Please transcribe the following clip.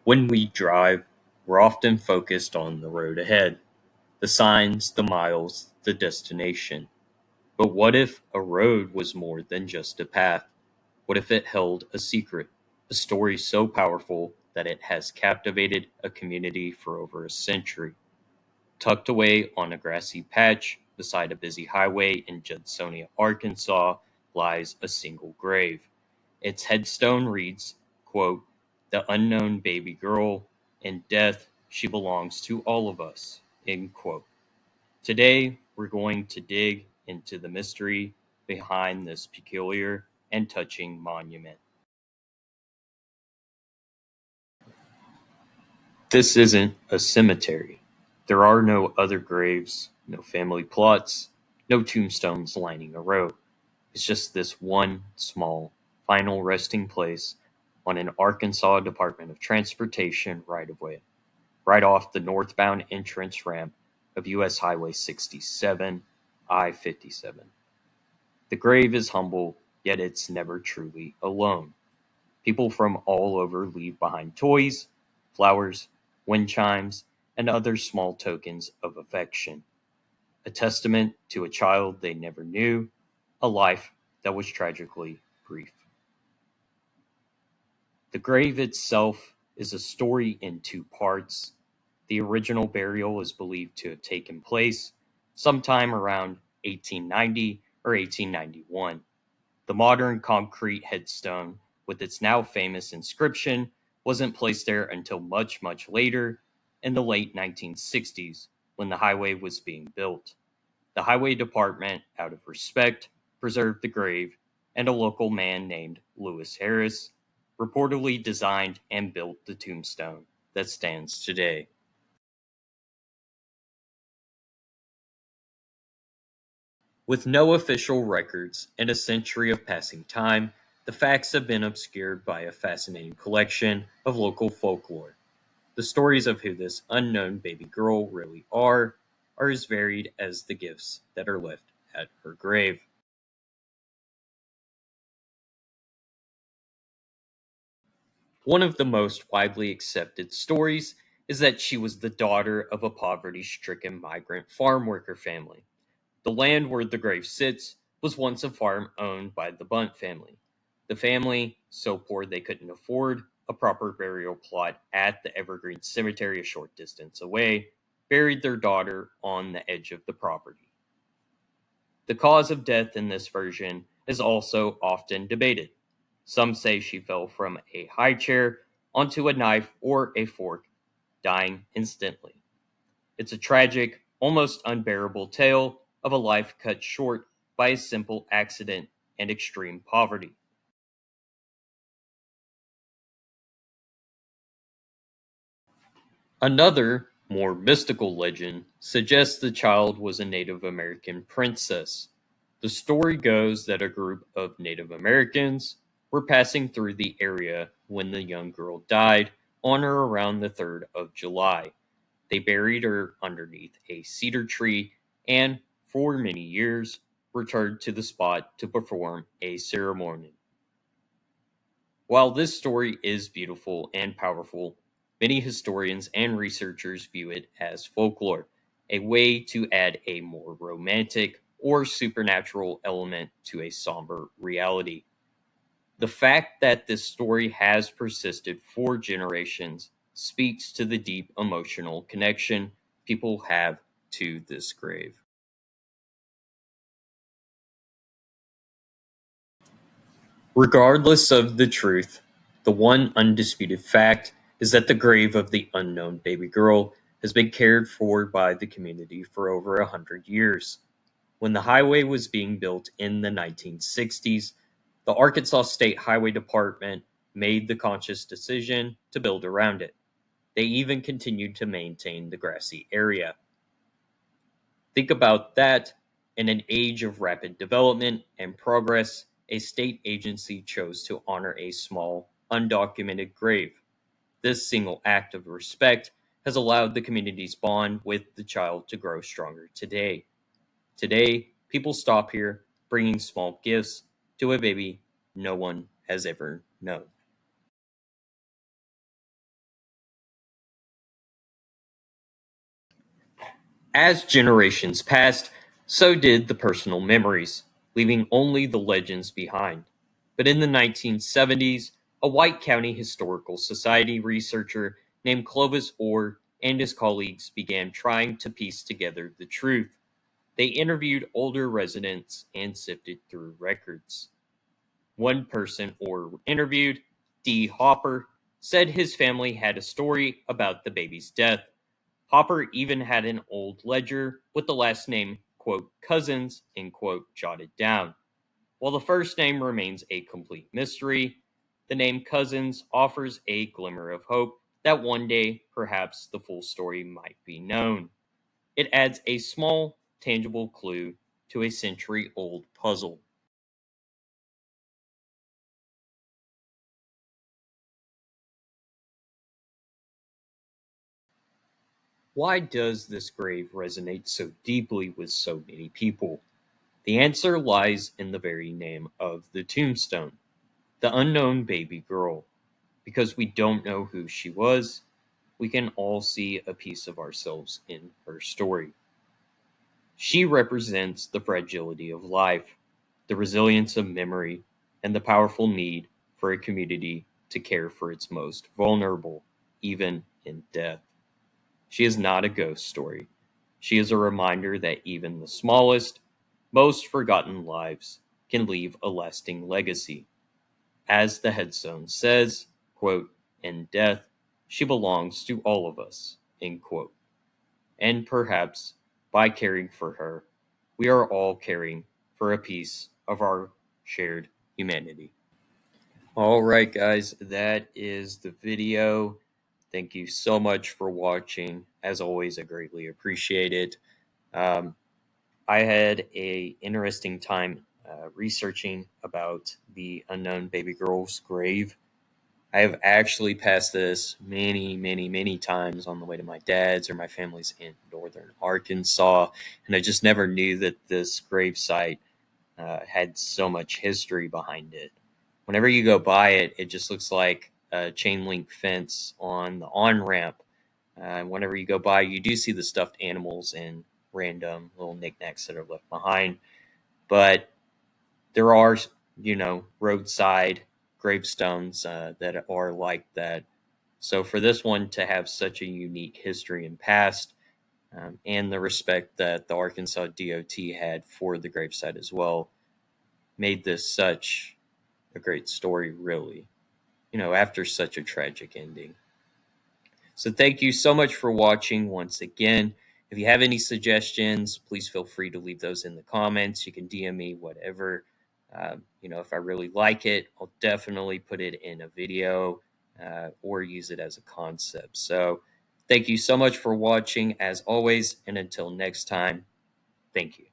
When we drive, we're often focused on the road ahead, the signs, the miles, the destination. But what if a road was more than just a path? What if it held a secret, a story so powerful that it has captivated a community for over a century? Tucked away on a grassy patch beside a busy highway in Judsonia, Arkansas, lies a single grave. Its headstone reads, quote, "The unknown baby girl, in death she belongs to all of us," end quote. Today, we're going to dig into the mystery behind this peculiar and touching monument. This isn't a cemetery. There are no other graves, no family plots, no tombstones lining a road. It's just this one small, final resting place on an Arkansas Department of Transportation right of way, right off the northbound entrance ramp of US Highway 67, I 57. The grave is humble, yet it's never truly alone. People from all over leave behind toys, flowers, wind chimes, and other small tokens of affection, a testament to a child they never knew, a life that was tragically brief. The grave itself is a story in two parts. The original burial is believed to have taken place sometime around 1890 or 1891. The modern concrete headstone, with its now famous inscription, wasn't placed there until much, much later, in the late 1960s, when the highway was being built. The highway department, out of respect, preserved the grave, and a local man named Lewis Harris reportedly designed and built the tombstone that stands today. With no official records and a century of passing time, the facts have been obscured by a fascinating collection of local folklore. The stories of who this unknown baby girl really are as varied as the gifts that are left at her grave. One of the most widely accepted stories is that she was the daughter of a poverty stricken migrant farm worker family. The land where the grave sits was once a farm owned by the Bunt family. The family, so poor they couldn't afford a proper burial plot at the Evergreen Cemetery a short distance away, buried their daughter on the edge of the property. The cause of death in this version is also often debated. Some say she fell from a high chair onto a knife or a fork, dying instantly. It's a tragic, almost unbearable tale of a life cut short by a simple accident and extreme poverty. Another, more mystical legend suggests the child was a Native American princess. The story goes that a group of Native Americans were passing through the area when the young girl died on or around the 3rd of July. They buried her underneath a cedar tree and, for many years, returned to the spot to perform a ceremony. While this story is beautiful and powerful, many historians and researchers view it as folklore, a way to add a more romantic or supernatural element to a somber reality. The fact that this story has persisted for generations speaks to the deep emotional connection people have to this grave. Regardless of the truth, the one undisputed fact is that the grave of the unknown baby girl has been cared for by the community for over 100 years. When the highway was being built in the 1960s, the Arkansas State Highway Department made the conscious decision to build around it. They even continued to maintain the grassy area. Think about that. In an age of rapid development and progress, a state agency chose to honor a small, undocumented grave. This single act of respect has allowed the community's bond with the child to grow stronger today. Today, people stop here, bringing small gifts to a baby no one has ever known. As generations passed, so did the personal memories, leaving only the legends behind. But in the 1970s, a White County Historical Society researcher named Clovis Orr and his colleagues began trying to piece together the truth. They interviewed older residents and sifted through records. One person Orr interviewed, D. Hopper, said his family had a story about the baby's death. Hopper even had an old ledger with the last name, quote, Cousins, end quote, jotted down. While the first name remains a complete mystery, the name Cousins offers a glimmer of hope that one day perhaps the full story might be known. It adds a small, tangible clue to a century old puzzle. Why does this grave resonate so deeply with so many people? The answer lies in the very name of the tombstone, the unknown baby girl. Because we don't know who she was, we can all see a piece of ourselves in her story. She represents the fragility of life, the resilience of memory, and the powerful need for a community to care for its most vulnerable, even in death. She is not a ghost story. She is a reminder that even the smallest, most forgotten lives can leave a lasting legacy. As the headstone says, quote, in death, she belongs to all of us, end quote. And perhaps by caring for her, we are all caring for a piece of our shared humanity. All right, guys, that is the video. Thank you so much for watching. As always, I greatly appreciate it. Um, I had a interesting time researching about the unknown baby girl's grave. I have actually passed this many, many, many times on the way to my dad's or my family's in northern Arkansas, and I just never knew that this grave site had so much history behind it. Whenever you go by it, it just looks like a chain link fence on the on ramp. Whenever you go by, you do see the stuffed animals and random little knickknacks that are left behind. But there are, roadside gravestones that are like that. So for this one to have such a unique history and past, and the respect that the Arkansas DOT had for the gravesite as well, made this such a great story, really, after such a tragic ending. So thank you so much for watching once again. If you have any suggestions, please feel free to leave those in the comments. You can DM me, whatever. If I really like it, I'll definitely put it in a video or use it as a concept. So thank you so much for watching, as always. And until next time, thank you.